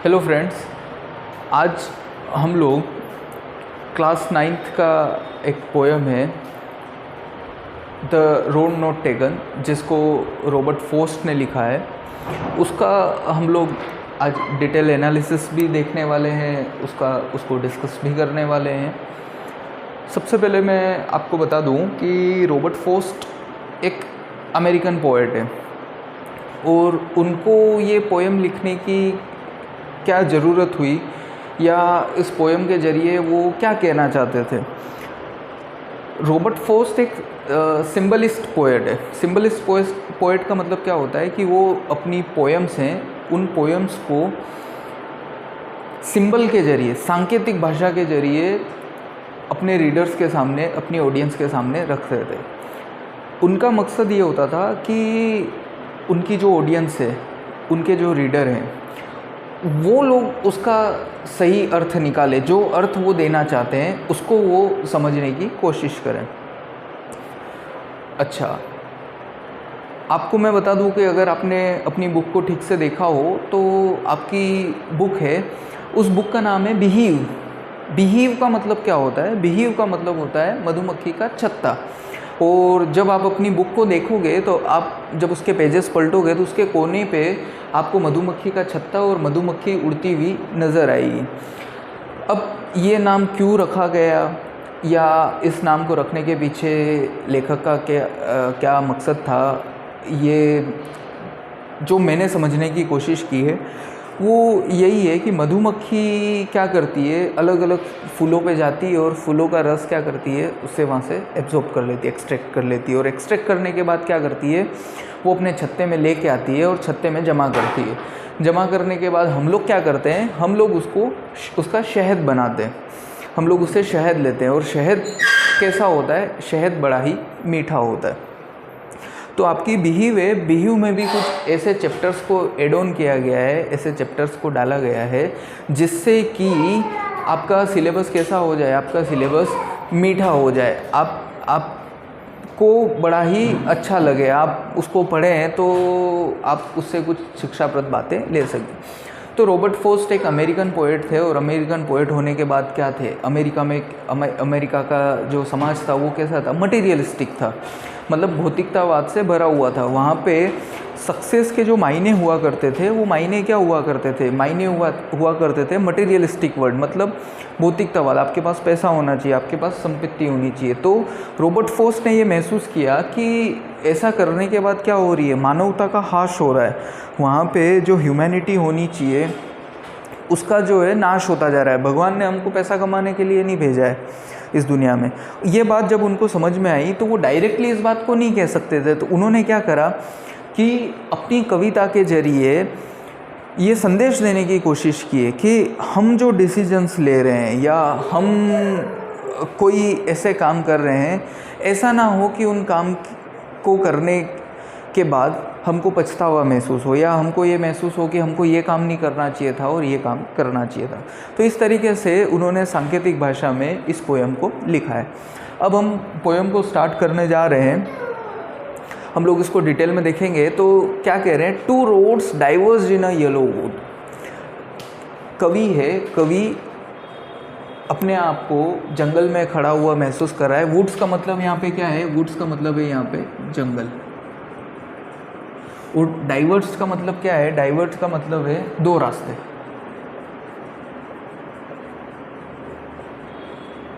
Hello friends, आज हम लोग क्लास 9th का एक पोएम है द रोड नॉट टेकन, जिसको रॉबर्ट फ्रॉस्ट ने लिखा है। उसका हम लोग आज डिटेल एनालिसिस भी देखने वाले हैं, उसको डिस्कस भी करने वाले हैं। सबसे पहले मैं आपको बता दूं कि रॉबर्ट फ्रॉस्ट एक अमेरिकन पोएट है और उनको ये पोएम लिखने की क्या ज़रूरत हुई या इस पोएम के ज़रिए वो क्या कहना चाहते थे। रॉबर्ट फ्रॉस्ट एक सिंबलिस्ट पोएट है। सिंबलिस्ट पोएट का मतलब क्या होता है कि वो अपनी पोएम्स हैं, उन पोएम्स को सिंबल के ज़रिए, सांकेतिक भाषा के ज़रिए अपने रीडर्स के सामने, अपनी ऑडियंस के सामने रखते थे। उनका मकसद ये होता था कि उनकी जो ऑडियंस है, उनके जो रीडर हैं, वो लोग उसका सही अर्थ निकाले, जो अर्थ वो देना चाहते हैं उसको वो समझने की कोशिश करें। अच्छा, आपको मैं बता दूं कि अगर आपने अपनी बुक को ठीक से देखा हो तो आपकी बुक है, उस बुक का नाम है बिहीव। बिहीव का मतलब क्या होता है? बिहीव का मतलब होता है मधुमक्खी का छत्ता। और जब आप अपनी बुक को देखोगे तो आप जब उसके पेजेस पलटोगे तो उसके कोने पे आपको मधुमक्खी का छत्ता और मधुमक्खी उड़ती हुई नज़र आएगी। अब ये नाम क्यों रखा गया या इस नाम को रखने के पीछे लेखक का क्या मकसद था, ये जो मैंने समझने की कोशिश की है वो यही है कि मधुमक्खी क्या करती है, अलग अलग फूलों पे जाती है और फूलों का रस क्या करती है, उससे वहाँ से एब्जॉर्ब कर लेती है, एक्सट्रैक्ट कर लेती है। और एक्सट्रैक्ट करने के बाद क्या करती है, वो अपने छत्ते में लेके आती है और छत्ते में जमा करती है। जमा करने के बाद हम लोग क्या करते हैं, हम लोग उसका शहद बनाते हैं, हम लोग उससे शहद लेते हैं। और शहद कैसा होता है? शहद बड़ा ही मीठा होता है। तो आपकी बिहीव है, बिहीव में भी कुछ ऐसे चैप्टर्स को एड ऑन किया गया है, ऐसे चैप्टर्स को डाला गया है जिससे कि आपका सिलेबस कैसा हो जाए, आपका सिलेबस मीठा हो जाए, आपको बड़ा ही अच्छा लगे, आप उसको पढ़ें तो आप उससे कुछ शिक्षाप्रद बातें ले सकें। तो रॉबर्ट फ्रॉस्ट एक अमेरिकन पोएट थे और अमेरिकन पोएट होने के बाद क्या थे, अमेरिका का जो समाज था वो कैसा था? मटेरियलिस्टिक था, मतलब भौतिकतावाद से भरा हुआ था। वहाँ पे सक्सेस के जो मायने हुआ करते थे, वो मायने क्या हुआ करते थे? मायने हुआ करते थे मटेरियलिस्टिक वर्ड, मतलब भौतिकतावाद। आपके पास पैसा होना चाहिए, आपके पास संपत्ति होनी चाहिए। तो रॉबर्ट फ्रॉस्ट ने ये महसूस किया कि ऐसा करने के बाद क्या हो रही है, मानवता का ह्रास हो रहा है। वहाँ पे जो ह्यूमैनिटी होनी चाहिए उसका जो है नाश होता जा रहा है। भगवान ने हमको पैसा कमाने के लिए नहीं भेजा है इस दुनिया में। ये बात जब उनको समझ में आई तो वो डायरेक्टली इस बात को नहीं कह सकते थे, तो उन्होंने क्या करा कि अपनी कविता के जरिए ये संदेश देने की कोशिश की है कि हम जो डिसीजंस ले रहे हैं या हम कोई ऐसे काम कर रहे हैं, ऐसा ना हो कि उन काम को करने के बाद हमको पछतावा महसूस हो या हमको ये महसूस हो कि हमको ये काम नहीं करना चाहिए था और ये काम करना चाहिए था। तो इस तरीके से उन्होंने सांकेतिक भाषा में इस पोएम को लिखा है। अब हम पोएम को स्टार्ट करने जा रहे हैं, हम लोग इसको डिटेल में देखेंगे। तो क्या कह रहे हैं? 2 roads diverged in a yellow wood। कवि है, कवि अपने आप को जंगल में खड़ा हुआ महसूस कर रहा है। वुड्स का मतलब यहाँ पे क्या है? वुड्स का मतलब है यहाँ पे जंगल। और डाइवर्स का मतलब क्या है? डाइवर्स का मतलब है 2 रास्ते।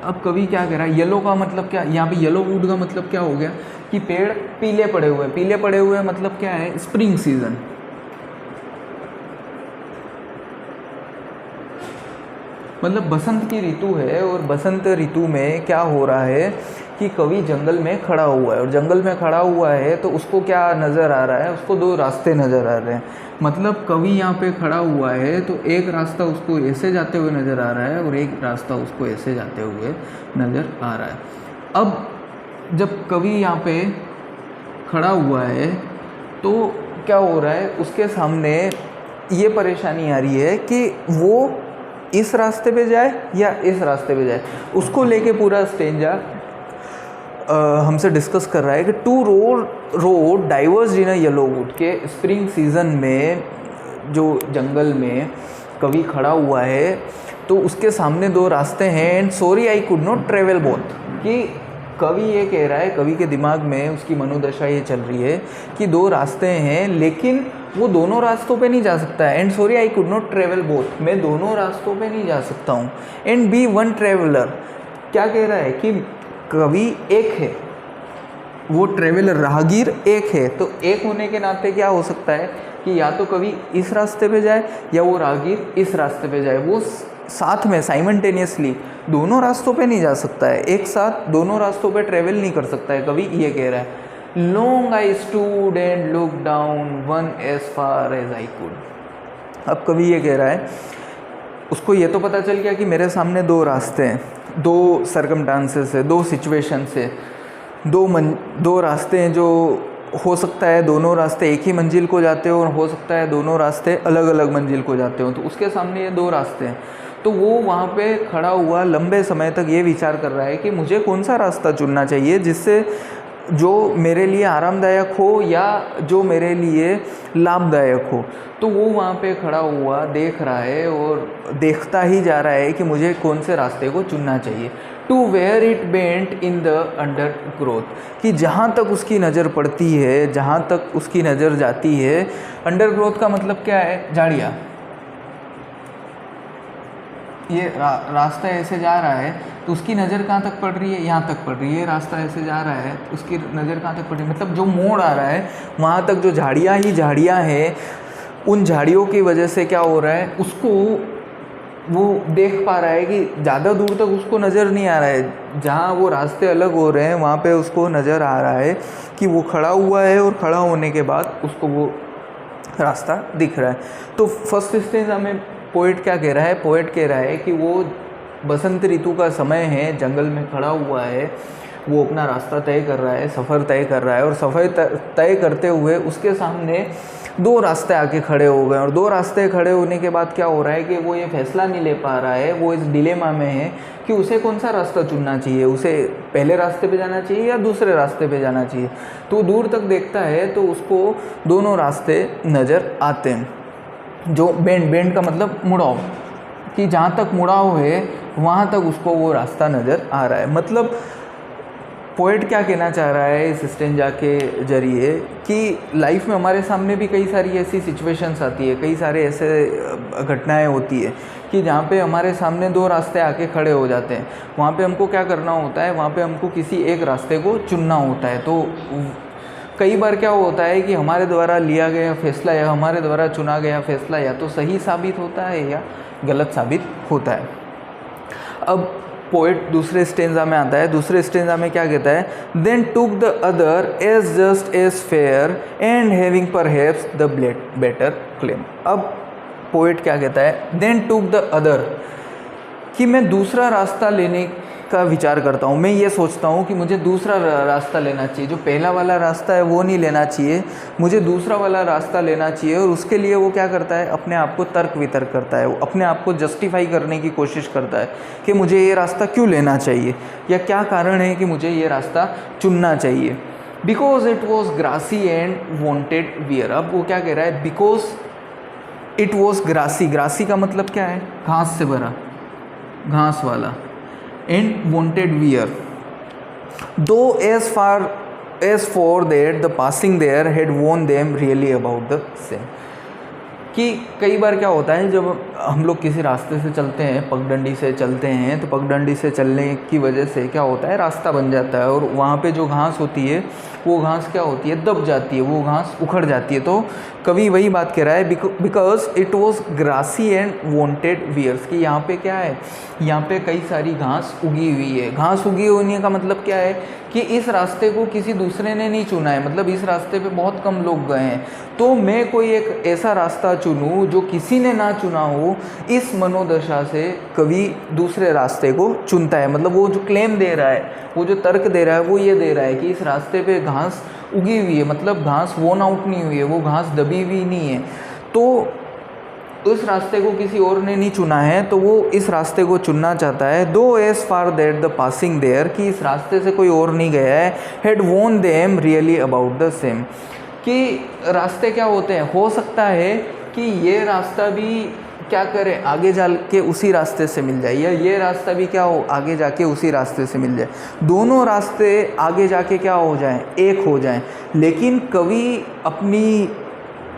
अब कवि क्या कह रहा है? येलो का मतलब क्या? यहाँ पे येलो वुड का मतलब क्या हो गया कि पेड़ पीले पड़े हुए हैं। पीले पड़े हुए मतलब क्या है? Spring season. मतलब बसंत की ऋतु है और बसंत ऋतु में क्या हो रहा है कि कवि जंगल में खड़ा हुआ है और जंगल में खड़ा हुआ है तो उसको क्या नज़र आ रहा है? उसको 2 रास्ते नज़र आ रहे हैं। मतलब कवि यहाँ पे खड़ा हुआ है तो एक रास्ता उसको ऐसे जाते हुए नज़र आ रहा है और एक रास्ता उसको ऐसे जाते हुए नज़र आ रहा है। अब जब कवि यहाँ पे खड़ा हुआ है तो क्या हो रहा है? उसके सामने ये परेशानी आ रही है कि वो इस रास्ते पे जाए या इस रास्ते पे जाए। उसको लेके पूरा स्टेंजा हमसे डिस्कस कर रहा है कि 2 road diverse in a yellow would के स्प्रिंग सीजन में जो जंगल में कवि खड़ा हुआ है तो उसके सामने दो रास्ते हैं and sorry I could not travel both. कि कवि ये कह रहा है, कवि के दिमाग में उसकी मनोदशा ये चल रही है कि दो रास्ते हैं लेकिन वो दोनों रास्तों पे नहीं जा सकता है। And sorry I could not travel both, मैं दोनों रास्तों पे नहीं जा सकता हूँ। एंड बी वन ट्रेवलर, क्या कह रहा है कि कवि एक है, वो ट्रेवलर राहगीर एक है। तो एक होने के नाते क्या हो सकता है कि या तो कवि इस रास्ते पे जाए या वो राहगीर इस रास्ते पे जाए। वो साथ में साइमल्टेनियसली दोनों रास्तों पे नहीं जा सकता है, एक साथ दोनों रास्तों पे ट्रेवल नहीं कर सकता है, कवि ये कह रहा है। Long I stood and look down one as far as I could. अब कवि ये कह रहा है, उसको ये तो पता चल गया कि मेरे सामने दो रास्ते हैं, दो सर्कमस्टांसेस है, दो सिचुएशन से, दो रास्ते हैं जो हो सकता है दोनों रास्ते एक ही मंजिल को जाते हो और हो सकता है दोनों रास्ते अलग अलग मंजिल को जाते हो। तो उसके सामने ये दो रास्ते हैं। तो वो वहाँ पे खड़ा हुआ लंबे समय तक ये विचार कर रहा है कि मुझे कौन सा रास्ता चुनना चाहिए जिससे जो मेरे लिए आरामदायक हो या जो मेरे लिए लाभदायक हो। तो वो वहाँ पे खड़ा हुआ देख रहा है और देखता ही जा रहा है कि मुझे कौन से रास्ते को चुनना चाहिए। To where it bent in the undergrowth, कि जहाँ तक उसकी नज़र पड़ती है, जहाँ तक उसकी नज़र जाती है। अंडर ग्रोथ का मतलब क्या है? झाड़ियाँ। ये रास्ता ऐसे जा रहा है तो उसकी नज़र कहाँ तक पड़ रही है? यहाँ तक पड़ रही है। रास्ता ऐसे जा रहा है तो उसकी नज़र कहाँ तक पड़ रही है? मतलब जो मोड़ आ रहा है वहाँ तक जो झाड़ियाँ ही झाड़ियाँ हैं, उन झाड़ियों की वजह से क्या हो रहा है, उसको वो देख पा रहा है कि ज़्यादा दूर तक उसको नज़र नहीं आ रहा है। जहाँ वो रास्ते अलग हो रहे हैं वहाँ पे उसको नज़र आ रहा है कि वो खड़ा हुआ है और खड़ा होने के बाद उसको वो रास्ता दिख रहा है। तो फर्स्ट स्टेज हमें पोएट क्या कह रहा है? पोएट कह रहा है कि वो बसंत ऋतु का समय है, जंगल में खड़ा हुआ है, वो अपना रास्ता तय कर रहा है, सफ़र तय कर रहा है और सफ़र तय करते हुए उसके सामने दो रास्ते आके खड़े हो गए। और दो रास्ते खड़े होने के बाद क्या हो रहा है कि वो ये फैसला नहीं ले पा रहा है, वो इस डिलेमा में है कि उसे कौन सा रास्ता चुनना चाहिए, उसे पहले रास्ते पे जाना चाहिए या दूसरे रास्ते पे जाना चाहिए। तो दूर तक देखता है तो उसको दोनों रास्ते नज़र आते हैं। जो बेंड का मतलब मुड़ाव, कि जहाँ तक मुड़ाव है वहाँ तक उसको वो रास्ता नज़र आ रहा है। मतलब पोएट क्या कहना चाह रहा है इस स्टेंजा के जरिए कि लाइफ में हमारे सामने भी कई सारी ऐसी सिचुएशंस आती है, कई सारे ऐसे घटनाएं होती है कि जहाँ पे हमारे सामने दो रास्ते आके खड़े हो जाते हैं। वहाँ पे हमको क्या करना होता है? वहाँ पे हमको किसी एक रास्ते को चुनना होता है। तो कई बार क्या होता है कि हमारे द्वारा लिया गया फैसला या हमारे द्वारा चुना गया फैसला या तो सही साबित होता है या गलत साबित होता है। अब पोएट दूसरे स्टेंजा में आता है। दूसरे स्टेंजा में क्या कहता है? Then took the other as just as fair and having perhaps the better claim. अब पोएट क्या कहता है? देन टुक द अदर, कि मैं दूसरा रास्ता लेने का विचार करता हूँ। मैं ये सोचता हूँ कि मुझे दूसरा रास्ता लेना चाहिए, जो पहला वाला रास्ता है वो नहीं लेना चाहिए, मुझे दूसरा वाला रास्ता लेना चाहिए। और उसके लिए वो क्या करता है? अपने आप को तर्क वितर्क करता है, वो अपने आप को जस्टिफाई करने की कोशिश करता है कि मुझे ये रास्ता क्यों लेना चाहिए या क्या कारण है कि मुझे ये रास्ता चुनना चाहिए। Because it was grassy and wanted wear. अब वो क्या कह रहा है? Because it was grassy. Grassy का मतलब क्या है? घास से भरा, घास वाला। And wanted wear, though as for that the passing there had worn them really about the same. कि कई बार क्या होता है जब हम लोग किसी रास्ते से चलते हैं, पगडंडी से चलते हैं, तो पगडंडी से चलने की वजह से क्या होता है? रास्ता बन जाता है और वहाँ पे जो घास होती है वो घास क्या होती है? दब जाती है, वो घास उखड़ जाती है। तो कवि वही बात कह रहा है, because it was grassy and wanted wears, कि यहाँ पे क्या है? यहाँ पे कई सारी घास उगी हुई है। घास उगी होने का मतलब क्या है? कि इस रास्ते को किसी दूसरे ने नहीं चुना है, मतलब इस रास्ते पे बहुत कम लोग गए हैं, तो मैं कोई एक ऐसा रास्ता चुनूँ जो किसी ने ना चुना हो। इस मनोदशा से कवि दूसरे रास्ते को चुनता है। मतलब वो जो क्लेम दे रहा है, वो जो तर्क दे रहा है, वो ये दे रहा है कि इस रास्ते पे घास उगी हुई है, मतलब घास वोन आउट नहीं हुई है, वो घास दबी हुई नहीं है, तो उस रास्ते को किसी और ने नहीं चुना है, तो वो इस रास्ते को चुनना चाहता है। Though as far that the passing there, कि इस रास्ते से कोई और नहीं गया है, हैड वोन them really about the same, कि रास्ते क्या होते हैं? हो सकता है कि ये रास्ता भी क्या करें, आगे जाके उसी रास्ते से मिल जाए, या ये रास्ता भी क्या हो, आगे जाके उसी रास्ते से मिल जाए, दोनों रास्ते आगे जाके क्या हो जाएं, एक हो जाएं। लेकिन कवि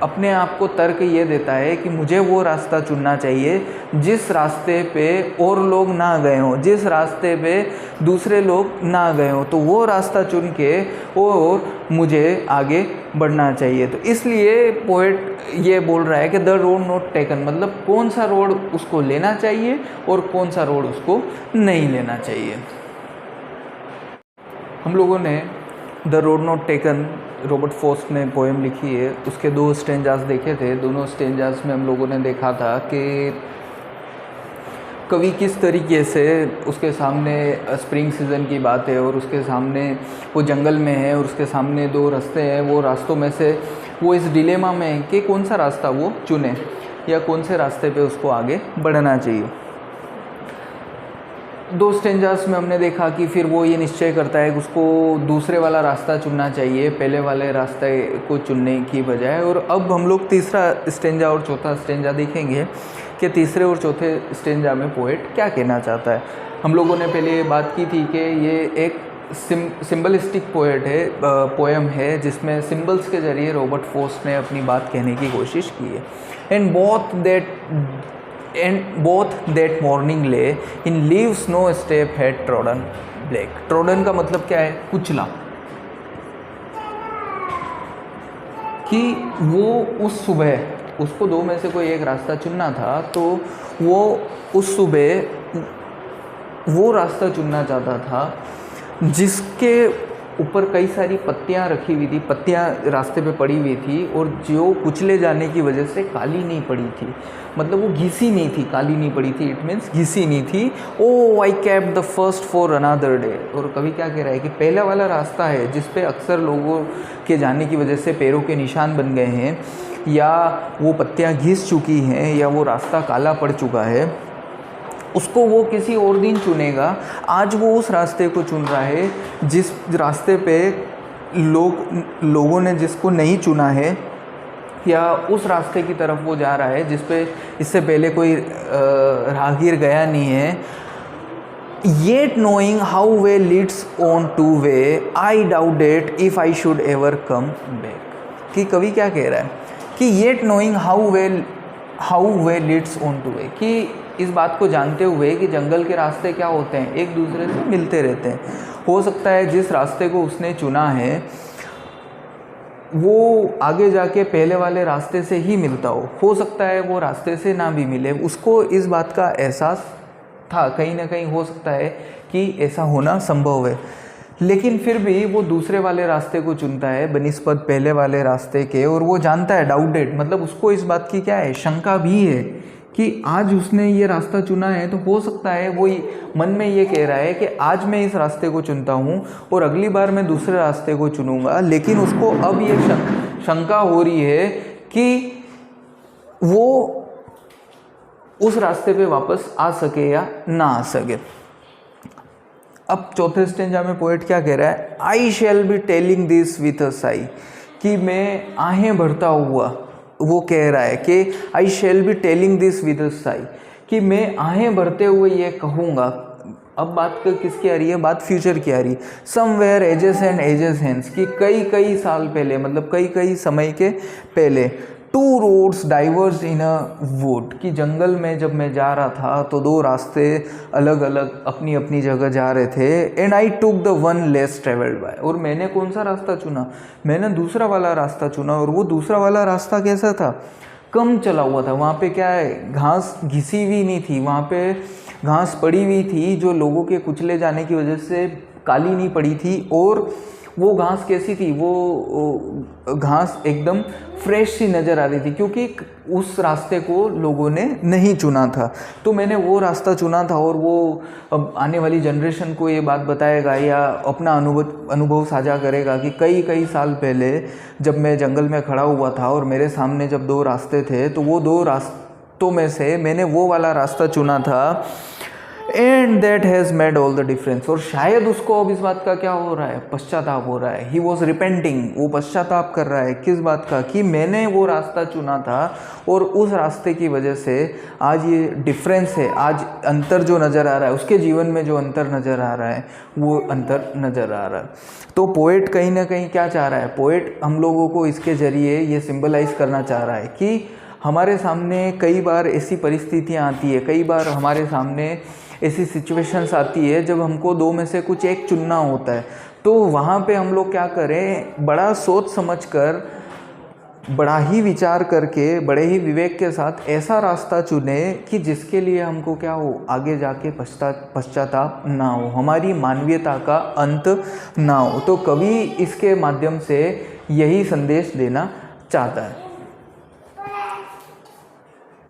अपने आप को तर्क ये देता है कि मुझे वो रास्ता चुनना चाहिए जिस रास्ते पे और लोग ना गए हों, जिस रास्ते पे दूसरे लोग ना गए हों, तो वो रास्ता चुन के और मुझे आगे बढ़ना चाहिए। तो इसलिए पोएट ये बोल रहा है कि द रोड नॉट टेकन, मतलब कौन सा रोड उसको लेना चाहिए और कौन सा रोड उसको नहीं लेना चाहिए। हम लोगों ने the road not taken, Robert Frost ने पोएम लिखी है, उसके 2 स्टेंजास देखे थे। दोनों स्टेंजास में हम लोगों ने देखा था कि कवि किस तरीके से, उसके सामने स्प्रिंग सीज़न की बात है और उसके सामने वो जंगल में है और उसके सामने 2 रास्ते हैं, वो रास्तों में से वो इस डिलेमा में है कि कौन सा रास्ता वो चुने या कौन से रास्ते पे उसको आगे बढ़ना चाहिए। 2 स्टेंजास में हमने देखा कि फिर वो ये निश्चय करता है कि उसको दूसरे वाला रास्ता चुनना चाहिए पहले वाले रास्ते को चुनने की बजाय। और अब हम लोग तीसरा स्टेंजा और चौथा स्टेंजा देखेंगे कि तीसरे और चौथे स्टेंजा में पोएट क्या कहना चाहता है। हम लोगों ने पहले बात की थी कि ये एक सिंबलिस्टिक पोएम है जिसमें सिंबल्स के ज़रिए रॉबर्ट फ्रॉस्ट ने अपनी बात कहने की कोशिश की है। And both that morning lay in leaves no step had trodden black। trodden का मतलब क्या है, कुचला, कि वो उस सुबह उसको 2 में से कोई एक रास्ता चुनना था, तो वो उस सुबह वो रास्ता चुनना चाहता था जिसके ऊपर कई सारी पत्तियां रखी हुई थी, पत्तियां रास्ते पे पड़ी हुई थी और जो कुचले जाने की वजह से काली नहीं पड़ी थी, मतलब वो घिसी नहीं थी, काली नहीं पड़ी थी, इट मीन्स घिसी नहीं थी। Oh I kept the first for another day. और कवि क्या कह रहा है कि पहला वाला रास्ता है जिस पे अक्सर लोगों के जाने की वजह से पैरों के निशान बन गए हैं, या वो पत्तियां घिस चुकी हैं, या वो रास्ता काला पड़ चुका है, उसको वो किसी और दिन चुनेगा। आज वो उस रास्ते को चुन रहा है जिस रास्ते पे लोगों ने जिसको नहीं चुना है, या उस रास्ते की तरफ वो जा रहा है जिस पे इससे पहले कोई राहगीर गया नहीं है। Yet knowing how way leads on to way, I doubted if I should ever come back। कि कवि क्या कह रहा है कि yet knowing how way leads on to way, कि इस बात को जानते हुए कि जंगल के रास्ते क्या होते हैं, एक दूसरे से मिलते रहते हैं। हो सकता है जिस रास्ते को उसने चुना है वो आगे जाके पहले वाले रास्ते से ही मिलता हो सकता है वो रास्ते से ना भी मिले। उसको इस बात का एहसास था, कहीं ना कहीं हो सकता है कि ऐसा होना संभव है, लेकिन फिर भी वो दूसरे वाले रास्ते को चुनता है बनिस्बत पहले वाले रास्ते के। और वो जानता है, डाउटेड मतलब उसको इस बात की क्या है, शंका भी है कि आज उसने ये रास्ता चुना है तो हो सकता है वो मन में ये कह रहा है कि आज मैं इस रास्ते को चुनता हूँ और अगली बार मैं दूसरे रास्ते को चुनूँगा, लेकिन उसको अब ये शंका हो रही है कि वो उस रास्ते पे वापस आ सके या ना आ सके। अब चौथे स्टेंजा में पोएट क्या कह रहा है, I shall be telling this with a sigh, कि मैं आहें भरता हुआ, वो कह रहा है कि I shall be telling this with a sigh, कि मैं आहें भरते हुए ये कहूँगा। अब बात किसकी आ रही है, बात फ्यूचर की आ रही है। Somewhere ages and ages hence, कि कई साल पहले, मतलब कई समय के पहले। 2 roads diverged in a wood, कि जंगल में जब मैं जा रहा था तो 2 रास्ते अलग अलग अपनी अपनी जगह जा रहे थे। And I took the one less travelled by, और मैंने कौन सा रास्ता चुना, मैंने दूसरा वाला रास्ता चुना। और वो दूसरा वाला रास्ता कैसा था, कम चला हुआ था। वहाँ पे क्या है, घास घिसी हुई नहीं थी, वहाँ पे घास पड़ी हुई थी जो लोगों के कुचले जाने की वजह से काली नहीं पड़ी थी। और वो घास कैसी थी, वो घास एकदम फ्रेश सी नज़र आ रही थी, क्योंकि उस रास्ते को लोगों ने नहीं चुना था। तो मैंने वो रास्ता चुना था, और वो अब आने वाली जनरेशन को ये बात बताएगा या अपना अनुभव साझा करेगा कि कई साल पहले जब मैं जंगल में खड़ा हुआ था और मेरे सामने जब 2 रास्ते थे, तो वो 2 रास्तों में से मैंने वो वाला रास्ता चुना था and that has made all the difference. और शायद उसको अब इस बात का क्या हो रहा है, पश्चाताप हो रहा है। ही वॉज रिपेंटिंग, वो पश्चाताप कर रहा है किस बात का, कि मैंने वो रास्ता चुना था और उस रास्ते की वजह से आज ये डिफरेंस है, आज अंतर जो नज़र आ रहा है, उसके जीवन में जो अंतर नज़र आ रहा है वो अंतर नज़र आ रहा है। तो पोएट कहीं ना कहीं क्या चाह रहा है, पोएट हम लोगों को इसके ज़रिए ये सिंबलाइज करना चाह रहा है कि हमारे सामने कई बार ऐसी परिस्थितियाँ आती है, कई बार हमारे सामने ऐसी सिचुएशंस आती है जब हमको दो में से कुछ एक चुनना होता है। तो वहाँ पे हम लोग क्या करें, बड़ा सोच समझकर, बड़ा ही विचार करके, बड़े ही विवेक के साथ ऐसा रास्ता चुने कि जिसके लिए हमको क्या हो, आगे जाके पश्चाताप ना हो, हमारी मानवीयता का अंत ना हो। तो कवि इसके माध्यम से यही संदेश देना चाहता है।